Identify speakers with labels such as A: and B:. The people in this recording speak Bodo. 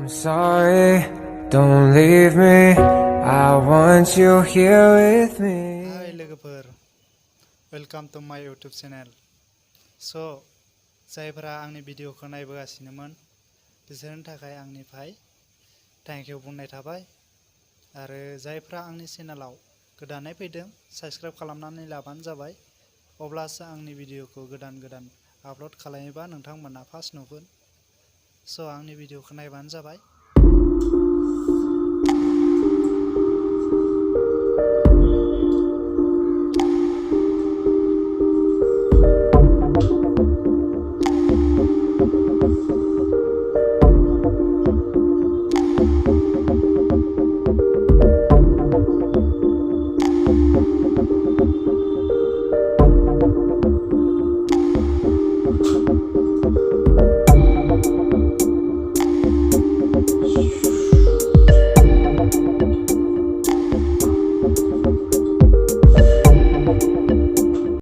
A: sorry, don't leave me. I want you here with me.
B: Hi लोगोफोर, वेलकाम टू माय यूट्यूब चेनेल। जायफोरा आंनि भिडिअखौ नायबोगासिनोमोन बिसोरनि थाखाय आंनिफ्राय थैंक यू बुंनाय थाबाय। आरो जायफोरा आंनि चेनेलाव गोदानै फैदों साबस्क्राइब खालामनानै लाबानो जाबाय, अब्लासो आंनि भिडिअखौ गोदान आपल'ड खालामोबा नोंथांमोना फार्स्ट नुगोन। आंनि भिडिअखौ नायबानो जाबाय।